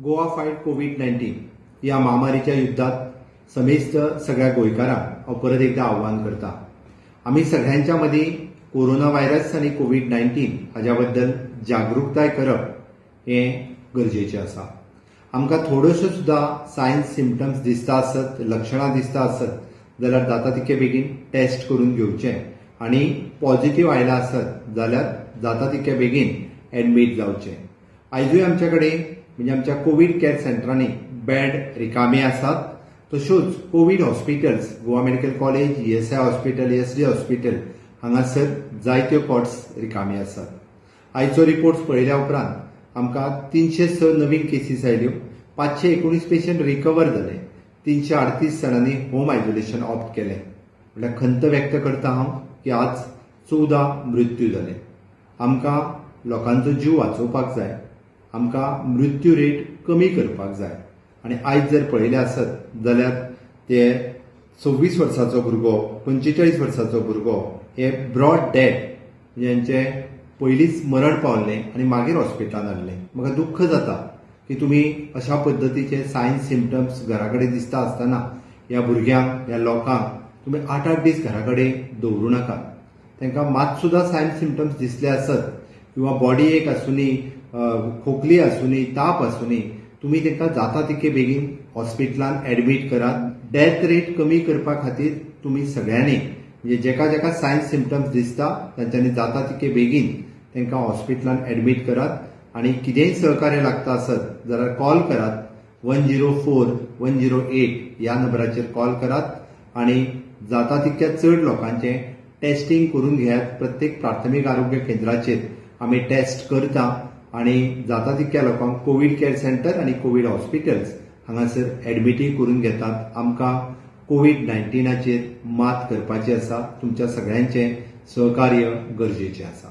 Goa fight कोविड-19 या महामारीच्या युद्धात समेस्त सगळ्या गोंयकारांक हांव परत एकदा आव्हान करता. आमी सगळ्यांच्या मदीं कोरोना व्हायरस आनी कोविड-19 हाच्या बद्दल जागरूकताय करप हें गरजेचें आसा. आमकां थोड्योशो सुद्दां सायन्स सिम्पटम्स दिसता आसत, लक्षणां दिसता आसत जाल्यार जाता तितके बेगीन टेस्ट करून घेवचें आनी पॉझिटिव्ह आयला आसत जाल्यार जाता तितके बेगीन एडमीट जावचें. आयजूय आमचे कडेन म्हणजे आमच्या कोविड केअर सेंटरांनी बेड रिकामे आसात. तश्योच Covid hospitals Goa medical college, ESI hospital, SD hospital हांगासर जायत्यो कॉट्स रिकामे आसात. आयचो रिपोर्ट्स पळयल्या उपरांत आमकां 306 नवीन केसीस आयल्यो, 519 पेशंट रिकवर जाले, 338 जाणांनी होम आयसोलेशन ऑप्ट केलें. म्हळ्यार खंत व्यक्त करता हांव की आज 14 मृत्यू जाले. आमकां लोकांचो जीव वाचोवपाक जाय, आमकां मृत्यू रेट कमी करपाक जाय आनी आयज जर पळयलें आसत जाल्यार ते 26 वर्साचो भुरगो, 45 वर्साचो भुरगो हे ब्रॉड डेड जांचे पयलींच मरण पावल्लें आनी मागीर हॉस्पिटलांत हाडलें. म्हाका दुख्ख जाता की तुमी अशा पद्दतीचे सायन्स सिम्पटम्स घरा कडेन दिसता आसतना ह्या भुरग्यांक, ह्या लोकांक तुमी 8-8 दीस घरा कडेन दवरूं नाका. तांकां मात सुद्दां सायन्स सिम्पटम्स दिसले आसत किंवा बॉडी एक आसूनी, खोकली आसूनी, ताप आसूनी, तुमी तांकां जाता तितके बेगीन हॉस्पिटलांत एडमीट करात. डेथ रेट कमी करपा खातीर तुमी सगळ्यांनी म्हणजे जेका जेका सायन्स सिम्पटम्स दिसता तांच्यांनी जाता तितके बेगीन तांकां हॉस्पिटलांत एडमीट करात आनी कितेंय सहकार्य लागता आसत जाल्यार कॉल करात. 104 108 ह्या नंबराचेर कॉल करात आनी जाता तितक्या चड लोकांचें टेस्टिंग करून घेयात. प्रत्येक प्राथमीक आरोग्य केंद्राचेर आमी टेस्ट करता आनी जाता तितक्या लोकांक कोविड केअर सेंटर आनी कोविड हॉस्पिटल्स हांगासर एडमिटूय करून घेतात. आमकां कोविड-19चेर मात करपाची आसा. तुमच्या सगळ्यांचें सहकार्य गरजेचें आसा.